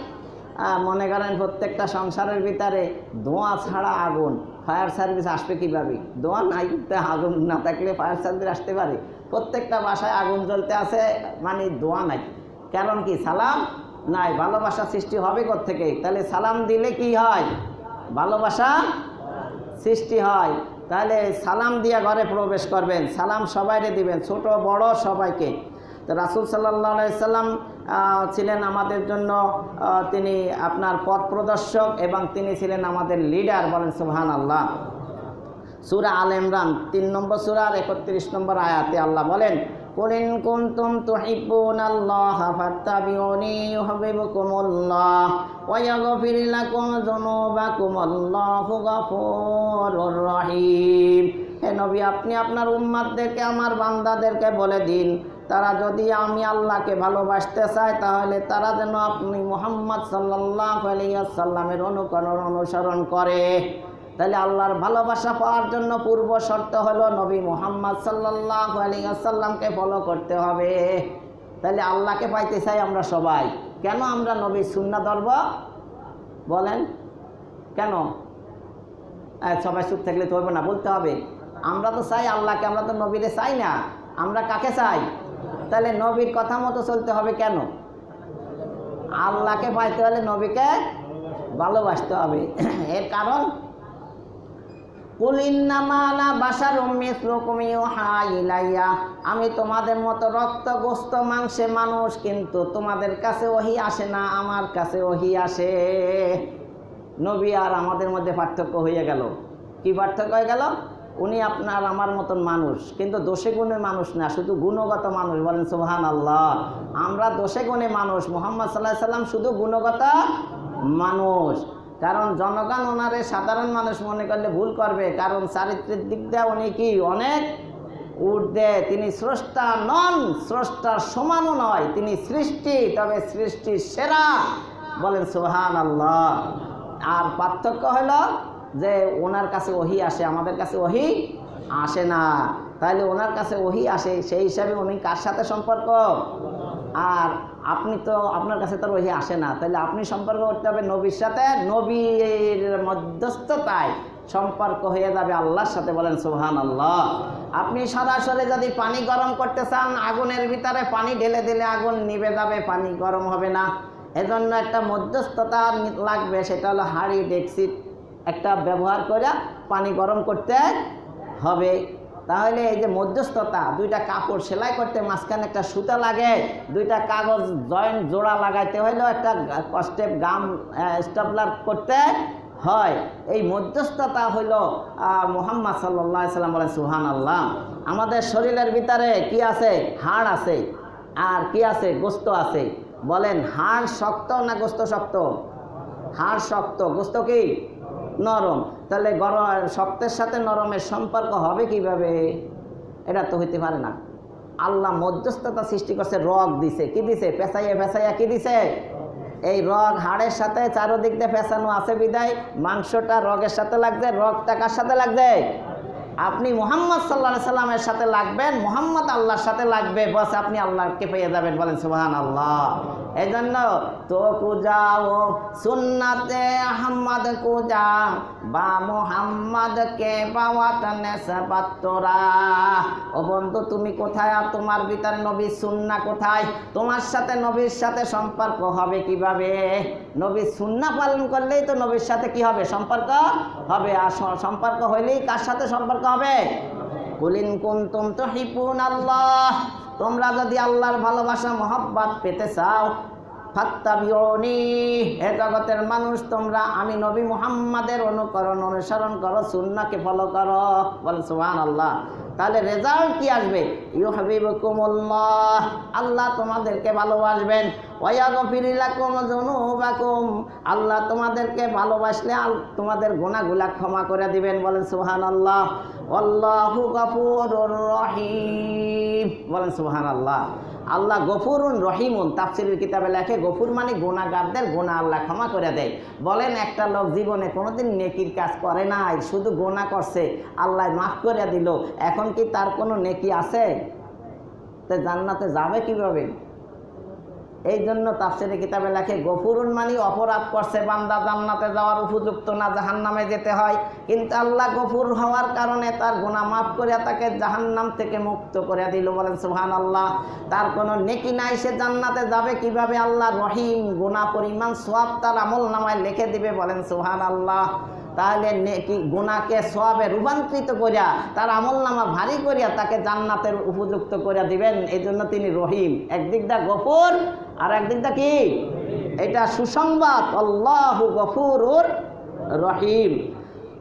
মনে করেন প্রত্যেকটা সংসারের ভিতরে ধোঁয়া ছাড়া আগুন, ফায়ার সার্ভিস আসবে কীভাবে? ধোঁয়া নাই, আগুন না থাকলে ফায়ার সার্ভিস আসতে পারে? প্রত্যেকটা বাসায় আগুন জ্বলতে আছে, মানে ধোঁয়া নাই। কারণ কি? সালাম নাই। ভালোবাসা সৃষ্টি হবে কোত্থেকে? তাহলে সালাম দিলে কি হয়? ভালোবাসা সৃষ্টি হয়। তাহলে সালাম দিয়ে ঘরে প্রবেশ করবেন, সালাম সবাইকে দিবেন, ছোট বড় সবাইকে। তো রাসূল সাল্লাল্লাহু আলাইহি সাল্লাম ছিলেন আমাদের জন্য, তিনি আপনার পথ প্রদর্শক এবং তিনি ছিলেন আমাদের লিডার, বলেন সুবহানাল্লাহ। সূরা আল ইমরান 3 নম্বর সূরার 31 নম্বর আয়াতে আল্লাহ বলেন, কুল ইন কুনতুম তুহিব্বুনাল্লাহা ফাত্তাবিউনি ইউহিব্বুকুমুল্লাহ ওয়া ইয়াগফির লাকুম যুনুবাকুম আল্লাহু গফুরুর রহিম। হে নবী, আপনি আপনার উম্মতদেরকে, আমার বান্দাদেরকে বলে দিন, তারা যদি আমি আল্লাহকে ভালোবাসতে চায় তাহলে তারা যেন আপনি মুহাম্মদ সাল্লাল্লাহু আলাইহি ওয়াসাল্লামের অনুসরণ করে। তাহলে আল্লাহর ভালোবাসা পাওয়ার জন্য পূর্ব শর্ত হলো নবী মুহাম্মদ সাল্লাল্লাহু আলাইহি ওয়াসাল্লামকে ফলো করতে হবে। তাহলে আল্লাহকে পাইতে চাই আমরা সবাই, কেন আমরা নবীর সুন্নাহ ধরব? বলেন কেন? সবাই চুপ থাকলে তো হবে না, বলতে হবে। আমরা তো চাই আল্লাহকে, আমরা তো নবীরে চাই না। আমরা কাকে চাই? তাহলে নবীর কথা মতো চলতে হবে। কেন? আল্লাহকে পাইতে হলে নবীকে ভালোবাসতে হবে। এর কারণ, কুল ইন্নামা আনা বাশারুম মিসলুকুম ইউহা ইলাইয়া, আমি তোমাদের মতো রক্ত গোস্ত মাংসে মানুষ, কিন্তু তোমাদের কাছে ওহী আসে না, আমার কাছে ওহী আসে। নবী আর আমাদের মধ্যে পার্থক্য হয়ে গেল। কি পার্থক্য হয়ে গেল? উনি আপনার আমার মতন মানুষ, কিন্তু দোষে গুণে মানুষ না, শুধু গুণগত মানুষ, বলেন সুবহানাল্লাহ। আমরা দোষে গুণে মানুষ, মুহাম্মদ সাল্লাল্লাহু আলাইহি সাল্লাম শুধু গুণগত মানুষ। কারণ জনগণ ওনারে সাধারণ মানুষ মনে করলে ভুল করবে, কারণ চারিত্রিক দিক দিয়ে উনি কি অনেক ঊর্ধ্বে। তিনি স্রষ্টা নন, স্রষ্টার সমানও নয়, তিনি সৃষ্টি, তবে সৃষ্টির সেরা, বলেন সুবহানাল্লাহ। আর পার্থক্য হলো যে ওনার কাছে ওহী আসে, আমাদের কাছে ওহী আসে না। তাহলে ওনার কাছে ওহী আসে, সেই হিসাবে উনি কার সাথে সম্পর্ক? আর আপনি তো, আপনার কাছে তো ওহী আসে না, তাহলে আপনি সম্পর্ক করতে হবে নবীর সাথে। নবীর মধ্যস্থতায় সম্পর্ক হয়ে যাবে আল্লাহর সাথে, বলেন সুবহানাল্লাহ। আপনি সরাসরি যদি পানি গরম করতে চান, আগুনের ভিতরে পানি ঢেলে দিলে আগুন নিভে যাবে, পানি গরম হবে না। এজন্য একটা মধ্যস্থতা লাগবে, সেটা হলো হাঁড়ি ডেকচি একটা ব্যবহার করে পানি গরম করতে হবে। তাহলে এই যে মধ্যস্থতা, দুইটা কাপড় সেলাই করতে মাঝখানে একটা সুতা লাগে, দুইটা কাগজ জয়েন্ট জোড়া লাগাইতে হইলেও একটা স্টেপ গাম স্টাবলার করতে হয়। এই মধ্যস্থতা হইল মুহাম্মদ সাল্লাল্লাহু আলাইহি সাল্লাম, বলেন সুবহানাল্লাহ। আমাদের শরীরের ভিতরে কি আছে? হাড় আছে, আর কি আছে? গোস্ত আছে। বলেন হাড় শক্ত না গোস্ত শক্ত? হাড় শক্ত, গোস্ত কি নরম। তাহলে শক্তের সাথে নরমের সম্পর্ক হবে কিভাবে? এটা তো হইতে পারে না। আল্লাহ মধ্যস্থতা সৃষ্টি করছে, রগ দিছে, কি দিছে? পেঁচাইয়া পেঁচাইয়া কি দিছে? এই রগ হাড়ের সাথে চারদিক দিয়ে পেঁচানো আছে বিদায় মাংসটা রগের সাথে লাগছে। রগটা কার সাথে লাগছে? আপনি মুহাম্মদ সাল্লাল্লাহু আলাইহি সাল্লামের সাথে লাগবেন, মুহাম্মদ আল্লাহর সাথে লাগবে, বস আপনি আল্লাহকে পেয়ে যাবেন। বলেন সুবহানাল্লাহ। এই জন্য তো কুজাও সুন্নাতে আহমদ কুজা বা মুহাম্মদকে বাওয়াত নেসবাত তোরা। ও বন্ধু, তুমি কোথায় আর তোমার ভিতরে নবীর সুন্নাহ কোথায়? তোমার সাথে নবীর সাথে সম্পর্ক হবে কিভাবে? নবীর সুন্নাহ পালন করলেই তো নবীর সাথে কি হবে? সম্পর্ক হবে। আর সম্পর্ক হইলেই কার সাথে সম্পর্ক হবে? কুলিন কুনতুম তুহিব্বুনাল্লাহ, তোমরা যদি আল্লাহর ভালোবাসা মহব্বত পেতে চাও, ফাত্তাবিউনি, হে জগতের মানুষ তোমরা আমি নবী মুহাম্মাদের অনুসরণ করো, সুন্নাহকে ফলো করো। বলেন সুবহানাল্লাহ। তাহলে রেজাল্ট কি আসবে? ইউহিব্বুকুমুল্লাহ, আল্লাহ তোমাদেরকে ভালোবাসবেন। ওয়া ইয়াগফির লাকুম যুনুবাকুম, আল্লাহ তোমাদেরকে ভালোবাসলে তোমাদের গুনাহগুলো ক্ষমা করে দিবেন। বলেন সুবহানাল্লাহ। আল্লাহু গফুরুর রহিম। বলেন সুবহানাল্লাহ। আল্লাহ গফুরুন রহিমুন, তাফসীরের কিতাবে লেখে গফুর মানে গুনাহগারদের গুনাহ আল্লাহ ক্ষমা করে দেয়। বলেন একটা লোক জীবনে কোনোদিন নেকির কাজ করে নাই, শুধু গুনাহ করছে, আল্লাহ মাফ করে দিল, এখন কি তার কোনো নেকি আছে? তো জান্নাতে যাবে কিভাবে? এই জন্য তাফসীরের কিতাবে লেখে গফুরুন মানে অপরাধ করছে বান্দা, জান্নাতে যাওয়ার উপযুক্ত না, জাহান্নামে যেতে হয়। কিন্তু আল্লাহ গফুর হওয়ার কারণে তার গুনাহ মাফ করে তাকে জাহান্নাম থেকে মুক্ত করে দিল। বলেন সুবহানাল্লাহ। তার কোনো নেকি নাই, সে জান্নাতে যাবে কিভাবে? আল্লাহ রহিম, গুনাহ পরিমাণ সওয়াব তার আমলনামায় লিখে দিবে। বলেন সুবহানাল্লাহ। তাহলে নেকি গুনাহকে সওয়াবে রূপান্তরিত করিয়া তার আমলনামা ভারী করিয়া তাকে জান্নাতের উপযুক্ত করিয়া দিবেন। এই জন্য তিনি রহিম। একদিক দা গফুর আর একদিক দা কি? এটা সুসংবাদ, আল্লাহু গফুরুর রহিম।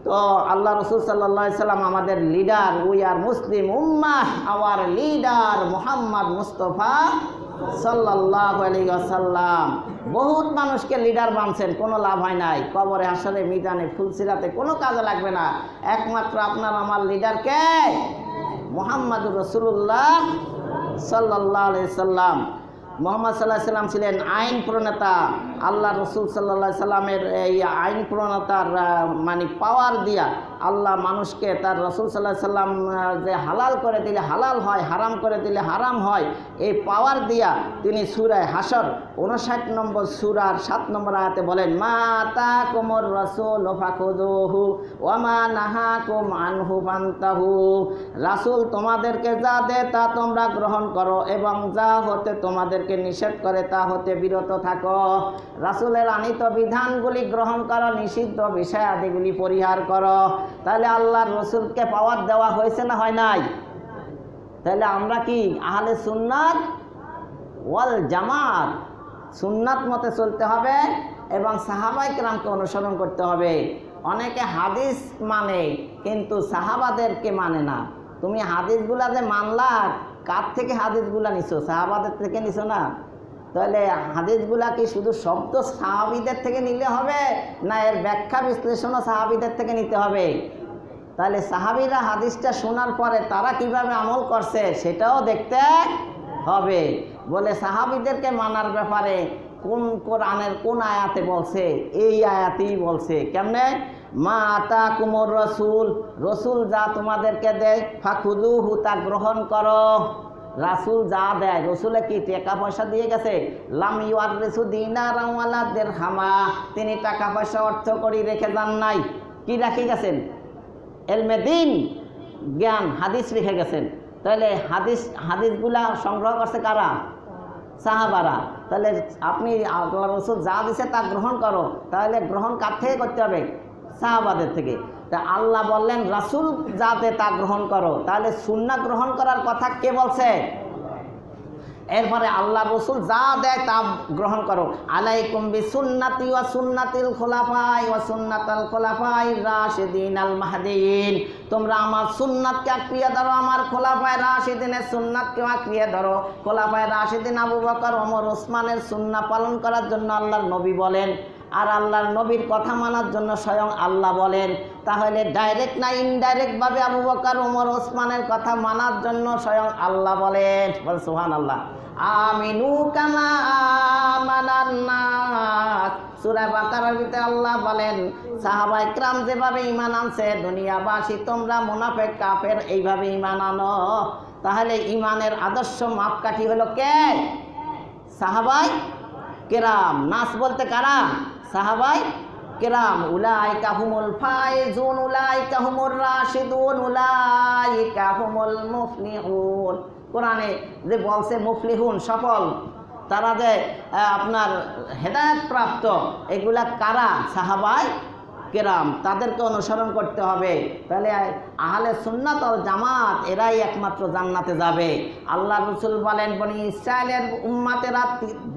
তো আল্লাহ রাসূল সাল্লাল্লাহু আলাইহি সাল্লাম আমাদের লিডার, উই আর মুসলিম উম্মাহ, আওয়ার লিডার মুহাম্মদ মুস্তাফা সাল্লাল্লাহু আলাইহি ওয়াসাল্লাম বহুত মানুষকে লিডার বানছেন, কোনো লাভ হয় নাই। কবরে, হাসরে, মিজানে, ফুলসিরাতে কোনো কাজে লাগবে না। একমাত্র আপনার আমার লিডার কে? মুহাম্মদুর রাসূলুল্লাহ সাল্লাল্লাহু আলাইহি সাল্লাম। মুহাম্মদ সাল্লাল্লাহু আলাইহি সাল্লাম ছিলেন আইন প্রণেতা। আল্লাহ রসুল সাল্লাল্লাহু আলাইহি সাল্লামের এই আইন প্রণেতার মানে পাওয়ার দিয়া আল্লাহ মানুষকে তার রসুল সাল্লাল্লাহু আলাইহি সাল্লাম যে হালাল করে দিলে হালাল হয়, হারাম করে দিলে হারাম হয়, এই পাওয়ার দিয়া তিনি সূরা হাসর 59 নম্বর সূরার 7 নম্বর আয়াতে বলেন, মা আতাকুমুর রাসূল ফাখুযুহু ওয়া মা নাহাকুম আনহু ফান্তাহু। রাসূল তোমাদেরকে যা দেয় তা তোমরা গ্রহণ করো এবং যা হতে তোমাদেরকে নিষেধ করে তা হতে বিরত থাকো। রাসূলের আনিত বিধানগুলি গ্রহণ করো, নিষিদ্ধ বিষয়াদিগুলি পরিহার করো। তাহলে আল্লাহর রসুলকে পাওয়ার দেওয়া হয়েছে না হয় নাই? তাহলে আমরা কি আহলে সুন্নাত ওয়াল জামাত, সুন্নাত মতে চলতে হবে এবং সাহাবায়ে কেরামকে অনুসরণ করতে হবে। অনেকে হাদিস মানে কিন্তু সাহাবাদেরকে মানে না। তুমি হাদিসগুলা যে মানলা, কার থেকে হাদিসগুলা নিছো? সাহাবাদের থেকে নিছো না? তাহলে হাদিসগুলা কি শুধু শব্দ সাহাবীদের থেকে নিলে হবে, না এর ব্যাখ্যা বিশ্লেষণও সাহাবীদের থেকে নিতে হবে? তাহলে সাহাবীরা হাদিসটা শোনার পরে তারা কিভাবে আমল করছে সেটাও দেখতে হবে। বলে সাহাবীদেরকে মানার ব্যাপারে কোন কোরআনের কোন আয়াতে বলছে? এই আয়াতেই বলছে। কেমনে? মা আতাকুমুর রাসূল, রসুল যা তোমাদেরকে দেয়, ফাখুযুহু তা গ্রহণ করো। রাসূল যা দেয়, রসুলে কি টাকা পয়সা দিয়ে গেছে? লাম ইউআররিসু দিনারান ওয়ালা দিরহামা, তিনি টাকা পয়সা অর্থ করি রেখে যান নাই। কি রেখে গেছেন? ইলমে দ্বীন, জ্ঞান, হাদিস রেখে গেছেন। তাহলে হাদিসগুলা সংগ্রহ করছে কারা? সাহাবারা। তাহলে আপনি আল্লাহ রসুল যা দিছে তা গ্রহণ করো। তাহলে গ্রহণ কার থেকে করতে হবে? সাহাবাদের থেকে। তা আল্লাহ বললেন রাসূল যাতে তা গ্রহণ করো, তাহলে সুন্নাহ গ্রহণ করার কথা কে বলছে? এরপরে আল্লাহ রসুল যা দেয় তা গ্রহণ করো। আলাইকুম বিসুন্নাতি ওয়া সুন্নাতিল খুলাফাই ওয়া সুন্নাতাল খুলাফাই রাশিদিন আল মাহদিয়িন, তোমরা আমার সুন্নাতকে আঁকড়িয়ে ধরো, আমার খোলাফায়ে রাশিদিনের সুন্নাতকে আঁকড়িয়ে ধরো। খোলাফায়ে রাশিদিন আবু বকর, ওমর, ওসমানের সুন্নাহ পালন করার জন্য আল্লাহর নবী বলেন। আর আল্লাহর নবীর কথা মানার জন্য স্বয়ং আল্লাহ বলেন, তাহলে ডাইরেক্ট না ইনডাইরেক্ট ভাবে আবু বকর, ওমর, ওসমানের কথা মানার জন্য স্বয়ং আল্লাহ বলেন। বল সুবহানাল্লাহ। আমিনু কামা আমানান নাস, সূরা বাকারার ভিতরে আল্লাহ বলেন সাহাবা ইকরাম যেভাবে ঈমান আনছে, দুনিয়াবাসী তোমরা মুনাফিক কাফের এইভাবে ঈমান আনো। তাহলে ঈমানের আদর্শ মাপকাঠি হলো কে? সাহাবায়ে কেরাম। নাস বলতে কারা? সাহাবায়ে কেরাম। উলাইকা হুমুল ফাইজুন, উলাইকা হুমুর রাশিদুন, উলাইকা হুমুল মুফলিহুন। কোরআনে যে বলছে মুফলিহুন, সফল, তারা যে আপনার হেদায়েত প্রাপ্ত, এগুলা কারা? সাহাবায়ে কেরাম। তাদেরকে অনুসরণ করতে হবে। তাহলে আহলে সুন্নাত ওয়াল জামাত এরাই একমাত্র জান্নাতে যাবে। আল্লাহ রাসূল বলেন, বনি ইসরায়েলের উম্মতেরা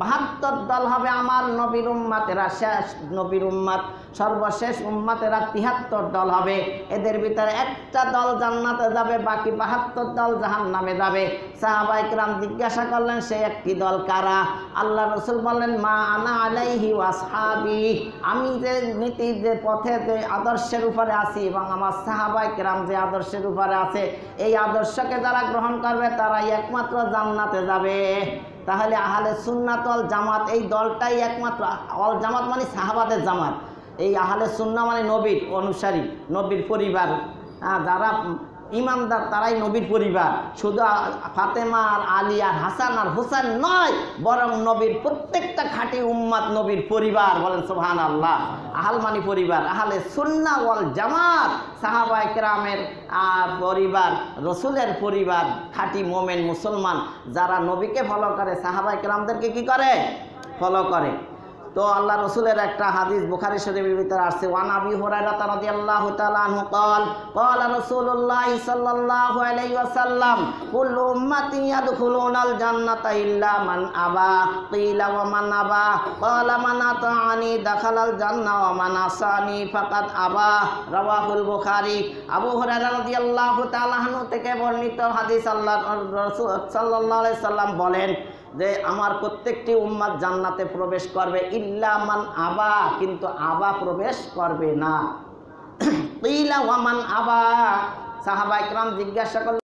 72 দল হবে, আমার নবীর উম্মতেরা শেষ নবীর উম্মত, সর্বশেষ উম্মতেরা 73 দল হবে। এদের ভিতরে একটা দল জান্নাতে যাবে, বাকি 72 দল জাহান্নামে যাবে। সাহাবায়ে কেরাম জিজ্ঞাসা করলেন, সে একটি দল কারা? আল্লাহ রাসূল বললেন, মা আনা আলাইহি ওয়া আসহাবি, আমি যে নীতি, যে পথে, যে আদর্শের উপরে আছি এবং আমার সাহাবায়ে কেরাম যে আদর্শের উপরে আছে, এই আদর্শকে যারা গ্রহণ করবে তারাই একমাত্র জান্নাতে যাবে। তাহলে আহলে সুন্নাত ওয়াল জামাত এই দলটাই একমাত্র। ওয়াল জামাত মানে সাহাবাদের জামাত। এই আহলে সুন্নাহ মানে নবীর অনুসারী, নবীর পরিবার, যারা ইমানদার তারাই নবীর পরিবার। শুধু ফাতেমা আর আলী আর হাসান আর হোসেন নয়, বরং নবীর প্রত্যেকটা খাঁটি উম্মত নবীর পরিবার। বলেন সুবহানাল্লাহ। আহল মানে পরিবার। আহলে সুন্নাহ ওয়াল জামাত সাহাবায়ে কেরামের পরিবার, রসুলের পরিবার, খাঁটি মোমেন মুসলমান যারা নবীকে ফলো করে, সাহাবায়ে কেরামদেরকে কি করে? ফলো করে। তো আল্লাহ রসুলের একটা হাদিস বুখারী শরীফের ভিতরে আসছে, ওয়ান আবি হুরায়রা রাদিয়াল্লাহু তাআলা আনহু قال قال رسول الله صلى الله عليه وسلم كل امتي يدخلون الجنه الا من ابى قيل ومن ابى قال من اطاعني دخل الجنه ومن عصاني فقد ابى রাওয়াহুল বুখারী। আবু হুরায়রা রাদিয়াল্লাহু তাআলা আনহু থেকে বর্ণিত হাদিস, আল্লাহর রাসূল সাল্লাল্লাহু আলাইহি সাল্লাম বলেন যে আমার প্রত্যেকটি উম্মত জান্নাতে প্রবেশ করবে, ইল্লা মান আবা, কিন্তু আবা প্রবেশ করবে না। কিলা ওয়া মান আবা, সাহাবায়ে কেরাম জিজ্ঞাসা করলেন